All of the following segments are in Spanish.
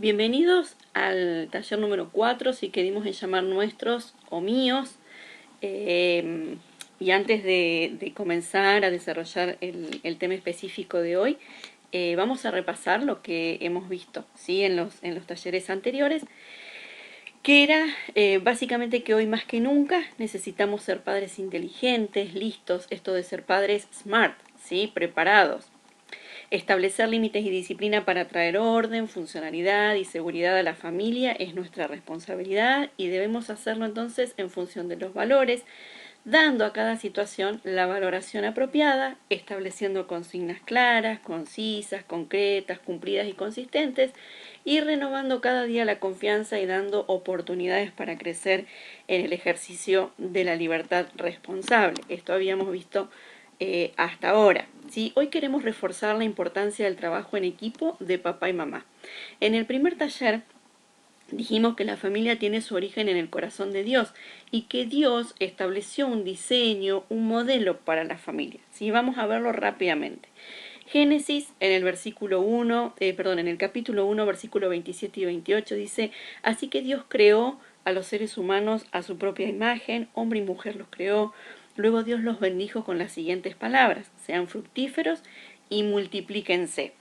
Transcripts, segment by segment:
Bienvenidos al taller número 4, si queremos llamar nuestros o míos. Y antes de comenzar a desarrollar el tema específico de hoy, vamos a repasar lo que hemos visto, ¿sí? en los talleres anteriores, que era básicamente que hoy más que nunca necesitamos ser padres inteligentes, listos, esto de ser padres smart, ¿sí? Preparados. Establecer límites y disciplina para traer orden, funcionalidad y seguridad a la familia es nuestra responsabilidad y debemos hacerlo entonces en función de los valores, dando a cada situación la valoración apropiada, estableciendo consignas claras, concisas, concretas, cumplidas y consistentes, y renovando cada día la confianza y dando oportunidades para crecer en el ejercicio de la libertad responsable. Esto habíamos visto hasta ahora. ¿Sí? Hoy queremos reforzar la importancia del trabajo en equipo de papá y mamá. En el primer taller dijimos que la familia tiene su origen en el corazón de Dios y que Dios estableció un diseño, un modelo para la familia. ¿Sí? Vamos a verlo rápidamente. Génesis, en el capítulo 1, versículo 27 y 28, dice: así que Dios creó a los seres humanos a su propia imagen, hombre y mujer los creó. Luego Dios los bendijo con las siguientes palabras: sean fructíferos y multiplíquense.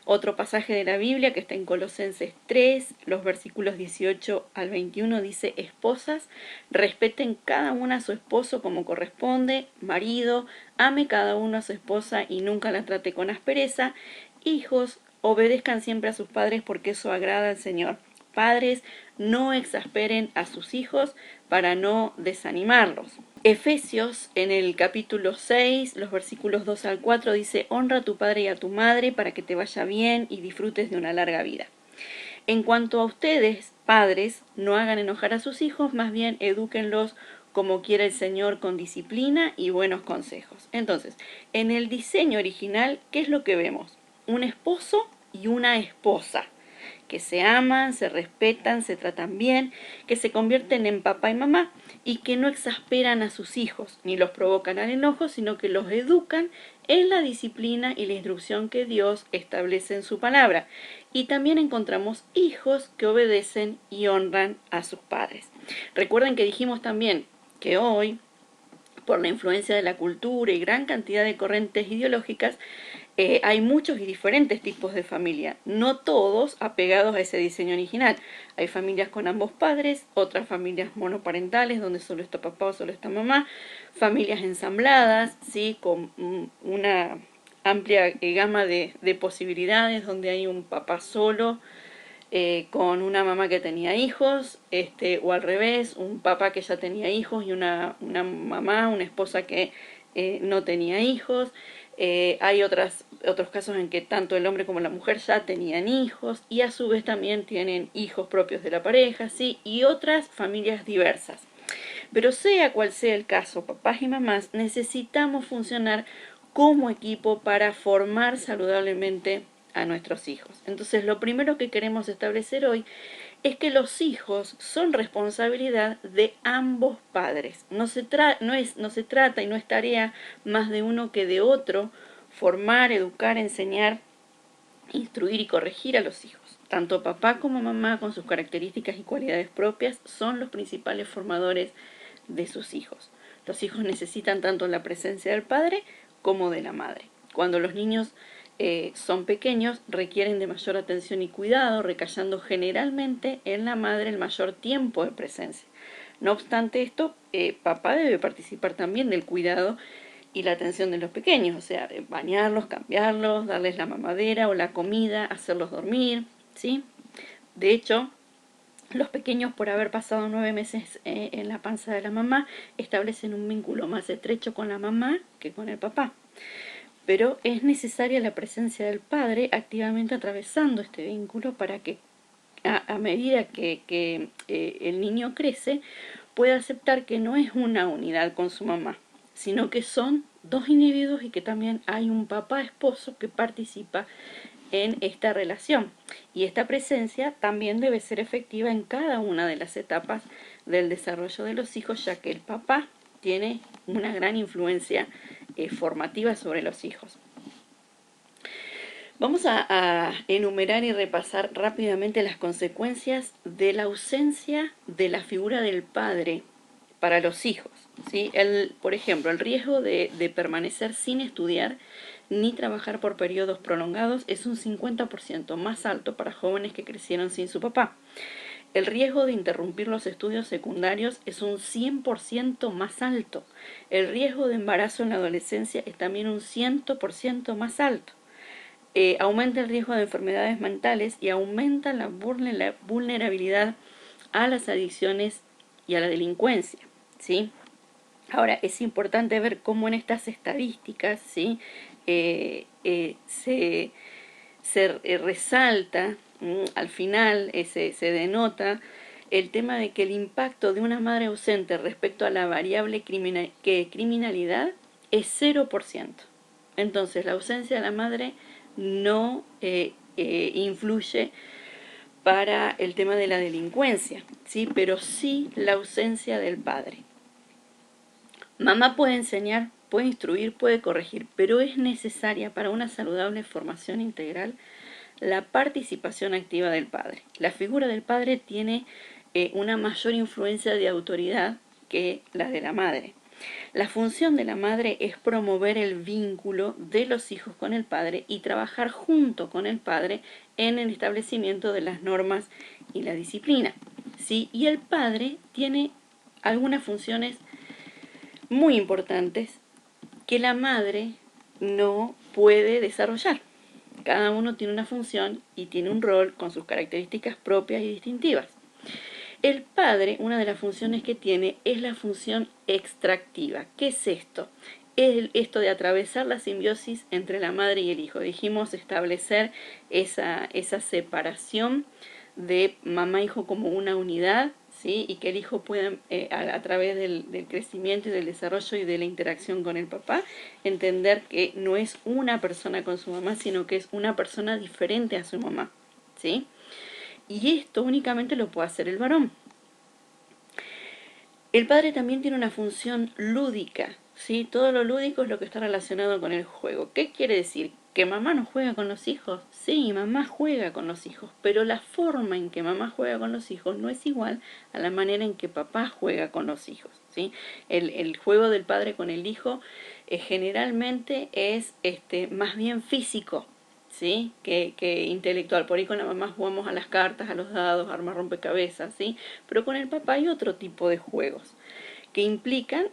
Otro pasaje de la Biblia que está en Colosenses 3, los versículos 18 al 21, dice: esposas, respeten cada una a su esposo como corresponde. Marido, ame cada uno a su esposa y nunca la trate con aspereza. Hijos, obedezcan siempre a sus padres porque eso agrada al Señor. Padres, no exasperen a sus hijos para no desanimarlos. Efesios, en el capítulo 6, los versículos 2 al 4, dice: honra a tu padre y a tu madre para que te vaya bien y disfrutes de una larga vida. En cuanto a ustedes, padres, no hagan enojar a sus hijos, más bien edúquenlos como quiere el Señor, con disciplina y buenos consejos. Entonces, en el diseño original, ¿qué es lo que vemos? Un esposo y una esposa que se aman, se respetan, se tratan bien, que se convierten en papá y mamá y que no exasperan a sus hijos, ni los provocan al enojo, sino que los educan en la disciplina y la instrucción que Dios establece en su palabra. Y también encontramos hijos que obedecen y honran a sus padres. Recuerden que dijimos también que hoy, por la influencia de la cultura y gran cantidad de corrientes ideológicas, hay muchos y diferentes tipos de familia, no todos apegados a ese diseño original. Hay familias con ambos padres, otras familias monoparentales donde solo está papá o solo está mamá, familias ensambladas, ¿sí? Con una amplia gama de posibilidades donde hay un papá solo, con una mamá que tenía hijos, o al revés, un papá que ya tenía hijos y una mamá, una esposa que no tenía hijos. Hay otros casos en que tanto el hombre como la mujer ya tenían hijos y a su vez también tienen hijos propios de la pareja, ¿sí? Y otras familias diversas. Pero sea cual sea el caso, papás y mamás necesitamos funcionar como equipo para formar saludablemente a nuestros hijos. Entonces, lo primero que queremos establecer hoy es que los hijos son responsabilidad de ambos padres. No se trata y no es tarea más de uno que de otro formar, educar, enseñar, instruir y corregir a los hijos. Tanto papá como mamá, con sus características y cualidades propias, son los principales formadores de sus hijos. Los hijos necesitan tanto la presencia del padre como de la madre. Cuando los niños son pequeños, requieren de mayor atención y cuidado, recayendo generalmente en la madre el mayor tiempo de presencia. No obstante esto, papá debe participar también del cuidado y la atención de los pequeños, o sea, bañarlos, cambiarlos, darles la mamadera o la comida, hacerlos dormir, ¿sí? De hecho, los pequeños, por haber pasado 9 meses en la panza de la mamá, establecen un vínculo más estrecho con la mamá que con el papá. Pero es necesaria la presencia del padre activamente atravesando este vínculo para que a medida que el niño crece, pueda aceptar que no es una unidad con su mamá, sino que son dos individuos y que también hay un papá esposo que participa en esta relación. Y esta presencia también debe ser efectiva en cada una de las etapas del desarrollo de los hijos, ya que el papá tiene una gran influencia formativa sobre los hijos. Vamos a enumerar y repasar rápidamente las consecuencias de la ausencia de la figura del padre para los hijos, ¿sí? Por ejemplo, el riesgo de permanecer sin estudiar ni trabajar por periodos prolongados es un 50% más alto para jóvenes que crecieron sin su papá. El riesgo de interrumpir los estudios secundarios es un 100% más alto. El riesgo de embarazo en la adolescencia es también un 100% más alto. Aumenta el riesgo de enfermedades mentales y aumenta la vulnerabilidad a las adicciones y a la delincuencia, ¿sí? Ahora, es importante ver cómo en estas estadísticas, ¿sí? Se resalta, al final se denota el tema de que el impacto de una madre ausente respecto a la variable criminalidad es 0%. Entonces, la ausencia de la madre no influye para el tema de la delincuencia, ¿sí? Pero sí la ausencia del padre. Mamá puede enseñar, puede instruir, puede corregir, pero es necesaria para una saludable formación integral la participación activa del padre. La figura del padre tiene una mayor influencia de autoridad que la de la madre. La función de la madre es promover el vínculo de los hijos con el padre y trabajar junto con el padre en el establecimiento de las normas y la disciplina, ¿sí? Y el padre tiene algunas funciones muy importantes que la madre no puede desarrollar. Cada uno tiene una función y tiene un rol con sus características propias y distintivas. El padre, una de las funciones que tiene es la función extractiva. ¿Qué es esto? Es esto de atravesar la simbiosis entre la madre y el hijo. Dijimos establecer esa separación de mamá-hijo como una unidad, ¿sí? Y que el hijo pueda, a través del crecimiento y del desarrollo y de la interacción con el papá, entender que no es una persona con su mamá, sino que es una persona diferente a su mamá, ¿sí? Y esto únicamente lo puede hacer el varón. El padre también tiene una función lúdica, ¿sí? Todo lo lúdico es lo que está relacionado con el juego. ¿Qué quiere decir? ¿Que mamá no juega con los hijos? Sí, mamá juega con los hijos, pero la forma en que mamá juega con los hijos no es igual a la manera en que papá juega con los hijos, ¿sí? El juego del padre con el hijo generalmente es más bien físico, ¿sí? Que intelectual. Por ahí con la mamá jugamos a las cartas, a los dados, a armar rompecabezas, ¿sí? Pero con el papá hay otro tipo de juegos que implican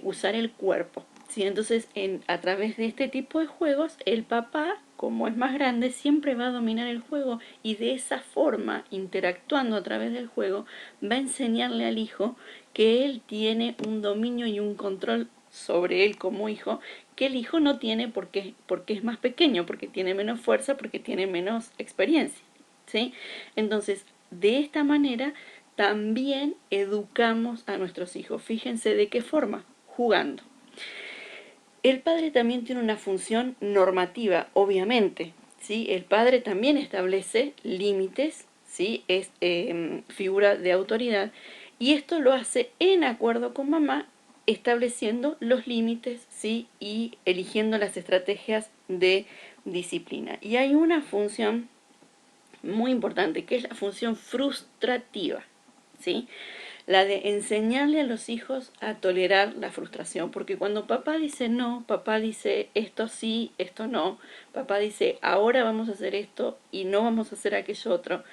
usar el cuerpo, ¿sí? Entonces, a través de este tipo de juegos, el papá, como es más grande, siempre va a dominar el juego y de esa forma, interactuando a través del juego, va a enseñarle al hijo que él tiene un dominio y un control sobre él como hijo que el hijo no tiene porque es más pequeño, porque tiene menos fuerza, porque tiene menos experiencia, ¿sí? Entonces, de esta manera también educamos a nuestros hijos. Fíjense de qué forma, jugando. El padre también tiene una función normativa, obviamente, ¿sí? El padre también establece límites, ¿sí? Es figura de autoridad y esto lo hace en acuerdo con mamá, estableciendo los límites, ¿sí? Y eligiendo las estrategias de disciplina. Y hay una función muy importante que es la función frustrativa, ¿sí? La de enseñarle a los hijos a tolerar la frustración, porque cuando papá dice no, papá dice esto sí, esto no, papá dice ahora vamos a hacer esto y no vamos a hacer aquello otro,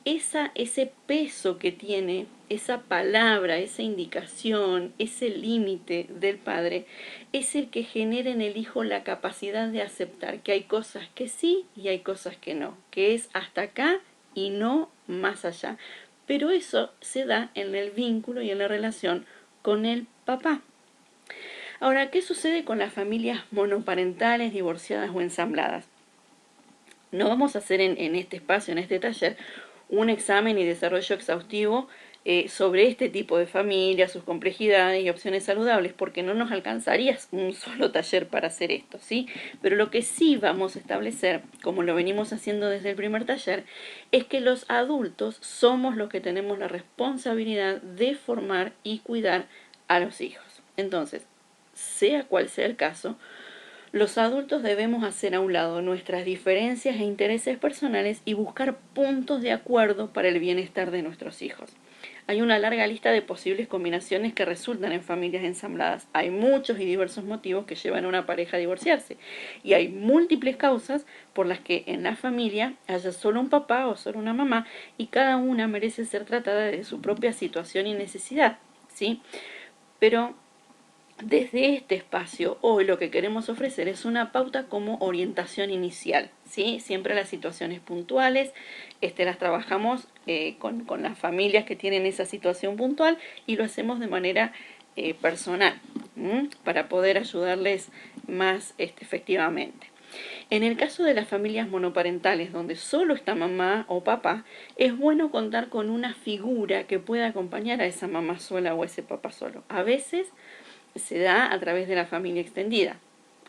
ese peso que tiene esa palabra, esa indicación, ese límite del padre, es el que genera en el hijo la capacidad de aceptar que hay cosas que sí y hay cosas que no, que es hasta acá y no más allá. Pero eso se da en el vínculo y en la relación con el papá. Ahora, ¿qué sucede con las familias monoparentales, divorciadas o ensambladas? No vamos a hacer en este espacio, en este taller, un examen y desarrollo exhaustivo sobre este tipo de familias, sus complejidades y opciones saludables, porque no nos alcanzaría un solo taller para hacer esto, ¿sí? Pero lo que sí vamos a establecer, como lo venimos haciendo desde el primer taller, es que los adultos somos los que tenemos la responsabilidad de formar y cuidar a los hijos. Entonces, sea cual sea el caso, Los adultos debemos hacer a un lado nuestras diferencias e intereses personales y buscar puntos de acuerdo para el bienestar de nuestros hijos. Hay una larga lista de posibles combinaciones que resultan en familias ensambladas. Hay muchos y diversos motivos que llevan a una pareja a divorciarse. Y hay múltiples causas por las que en la familia haya solo un papá o solo una mamá y cada una merece ser tratada de su propia situación y necesidad, ¿sí? Pero desde este espacio, hoy lo que queremos ofrecer es una pauta como orientación inicial, ¿sí? Siempre las situaciones puntuales, las trabajamos con las familias que tienen esa situación puntual y lo hacemos de manera personal, para poder ayudarles más efectivamente. En el caso de las familias monoparentales, donde solo está mamá o papá, es bueno contar con una figura que pueda acompañar a esa mamá sola o a ese papá solo. A veces se da a través de la familia extendida,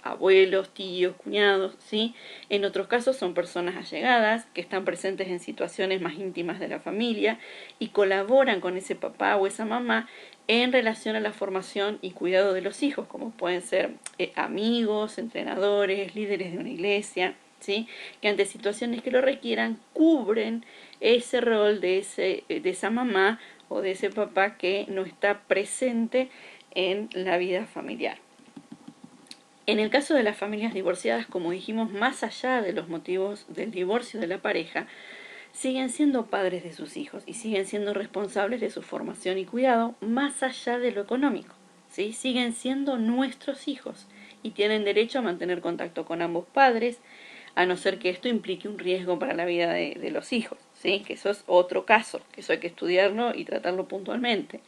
abuelos, tíos, cuñados, ¿sí? En otros casos son personas allegadas que están presentes en situaciones más íntimas de la familia y colaboran con ese papá o esa mamá en relación a la formación y cuidado de los hijos, como pueden ser amigos, entrenadores, líderes de una iglesia, ¿sí? Que ante situaciones que lo requieran cubren ese rol de esa mamá o de ese papá que no está presente en la vida familiar. En el caso de las familias divorciadas, como dijimos, más allá de los motivos del divorcio de la pareja, siguen siendo padres de sus hijos y siguen siendo responsables de su formación y cuidado más allá de lo económico, ¿sí? Siguen siendo nuestros hijos y tienen derecho a mantener contacto con ambos padres, a no ser que esto implique un riesgo para la vida de los hijos, ¿sí? Que eso es otro caso, que eso hay que estudiarlo y tratarlo puntualmente.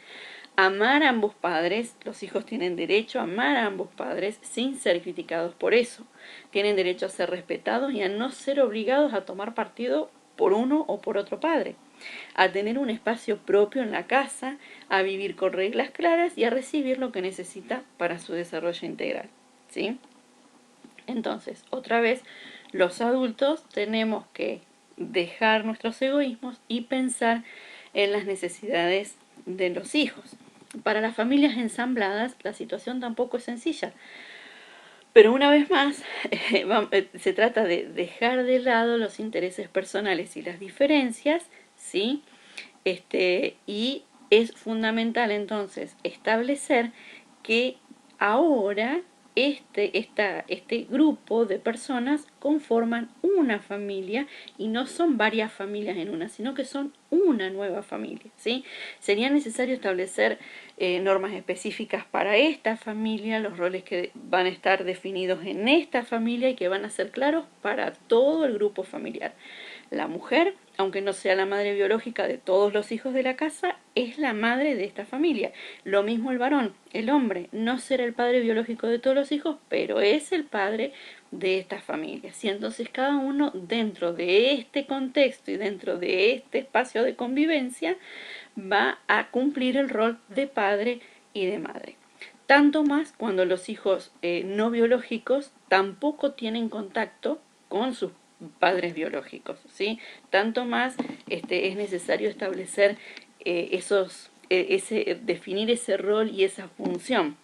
Amar a ambos padres, los hijos tienen derecho a amar a ambos padres sin ser criticados por eso. Tienen derecho a ser respetados y a no ser obligados a tomar partido por uno o por otro padre. A tener un espacio propio en la casa, a vivir con reglas claras y a recibir lo que necesita para su desarrollo integral, ¿sí? Entonces, otra vez, los adultos tenemos que dejar nuestros egoísmos y pensar en las necesidades de los hijos. Para las familias ensambladas la situación tampoco es sencilla, pero una vez más se trata de dejar de lado los intereses personales y las diferencias, ¿sí? Y es fundamental entonces establecer que ahora este grupo de personas conforman una familia y no son varias familias en una, sino que son una nueva familia, ¿sí? Sería necesario establecer normas específicas para esta familia, los roles que van a estar definidos en esta familia y que van a ser claros para todo el grupo familiar. La mujer, aunque no sea la madre biológica de todos los hijos de la casa, es la madre de esta familia. Lo mismo el varón, el hombre, no será el padre biológico de todos los hijos, pero es el padre de esta familia. Y entonces cada uno dentro de este contexto y dentro de este espacio de convivencia va a cumplir el rol de padre y de madre. Tanto más cuando los hijos no biológicos tampoco tienen contacto con sus padres biológicos, ¿sí? Tanto más es necesario establecer definir ese rol y esa función.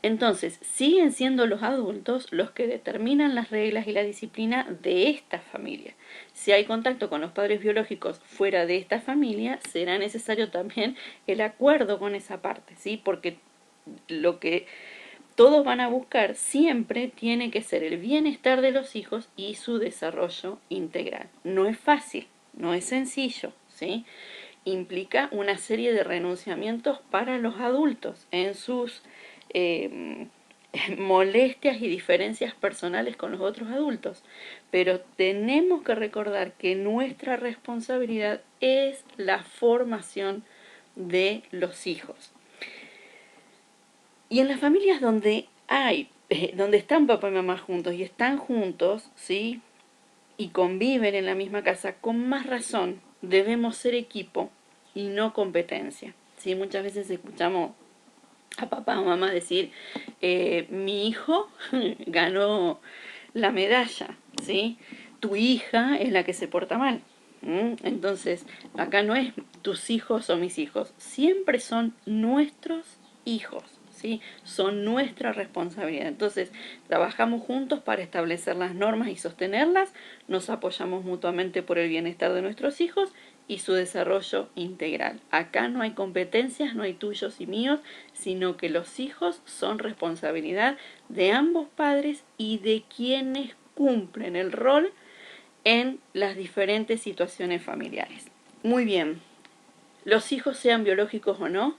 Entonces, siguen siendo los adultos los que determinan las reglas y la disciplina de esta familia. Si hay contacto con los padres biológicos fuera de esta familia, será necesario también el acuerdo con esa parte, ¿sí? Porque lo que todos van a buscar siempre tiene que ser el bienestar de los hijos y su desarrollo integral. No es fácil, no es sencillo, ¿sí? Implica una serie de renunciamientos para los adultos en sus molestias y diferencias personales con los otros adultos. Pero tenemos que recordar que nuestra responsabilidad es la formación de los hijos. Y en las familias donde donde están papá y mamá juntos y están juntos, ¿sí? Y conviven en la misma casa, con más razón debemos ser equipo y no competencia, ¿sí? Muchas veces escuchamos a papá o mamá decir, mi hijo ganó la medalla, ¿sí? Tu hija es la que se porta mal. Entonces, acá no es tus hijos o mis hijos, siempre son nuestros hijos, ¿sí? Son nuestra responsabilidad. Entonces, trabajamos juntos para establecer las normas y sostenerlas, nos apoyamos mutuamente por el bienestar de nuestros hijos y su desarrollo integral. Acá no hay competencias, no hay tuyos y míos, sino que los hijos son responsabilidad de ambos padres y de quienes cumplen el rol en las diferentes situaciones familiares. Muy bien, los hijos, sean biológicos o no,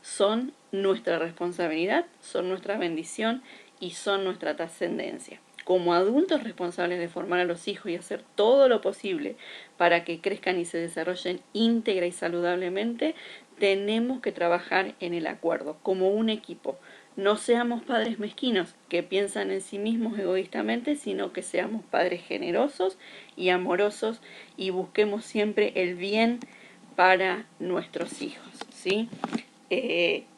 son nuestra responsabilidad, son nuestra bendición y son nuestra trascendencia. Como adultos responsables de formar a los hijos y hacer todo lo posible para que crezcan y se desarrollen íntegra y saludablemente, tenemos que trabajar en el acuerdo, como un equipo. No seamos padres mezquinos que piensan en sí mismos egoístamente, sino que seamos padres generosos y amorosos y busquemos siempre el bien para nuestros hijos, ¿sí?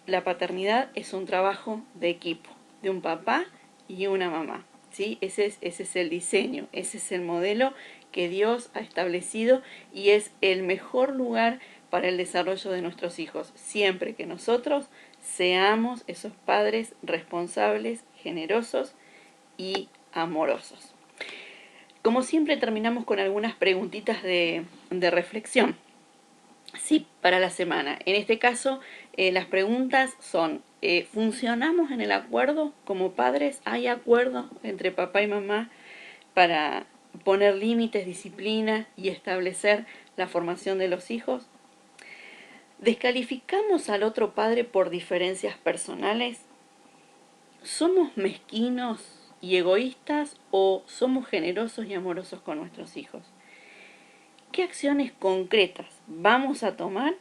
La paternidad es un trabajo de equipo, de un papá y una mamá, ¿sí? Ese es el diseño, ese es el modelo que Dios ha establecido y es el mejor lugar para el desarrollo de nuestros hijos, siempre que nosotros seamos esos padres responsables, generosos y amorosos. Como siempre, terminamos con algunas preguntitas de reflexión. Sí, para la semana. En este caso, las preguntas son, ¿funcionamos en el acuerdo como padres? ¿Hay acuerdo entre papá y mamá para poner límites, disciplina y establecer la formación de los hijos? ¿Descalificamos al otro padre por diferencias personales? ¿Somos mezquinos y egoístas o somos generosos y amorosos con nuestros hijos? ¿Qué acciones concretas vamos a tomar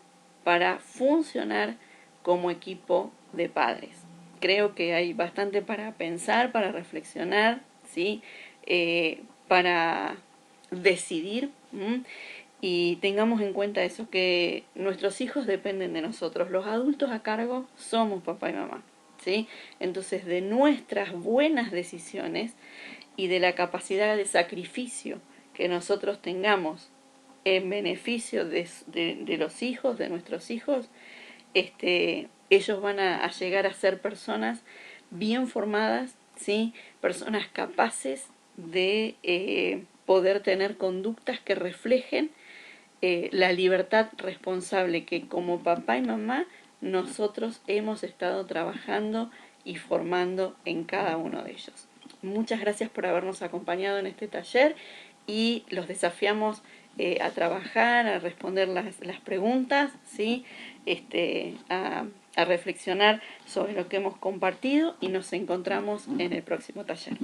para funcionar como equipo de padres? Creo que hay bastante para pensar, para reflexionar, ¿sí? Para decidir. Y tengamos en cuenta eso, que nuestros hijos dependen de nosotros. Los adultos a cargo somos papá y mamá, ¿sí? Entonces, de nuestras buenas decisiones y de la capacidad de sacrificio que nosotros tengamos en beneficio de los hijos, de nuestros hijos, ellos van a llegar a ser personas bien formadas, ¿sí? Personas capaces de poder tener conductas que reflejen la libertad responsable que como papá y mamá nosotros hemos estado trabajando y formando en cada uno de ellos. Muchas gracias por habernos acompañado en este taller y los desafiamos a trabajar, a responder las preguntas, ¿sí? A reflexionar sobre lo que hemos compartido y nos encontramos en el próximo taller.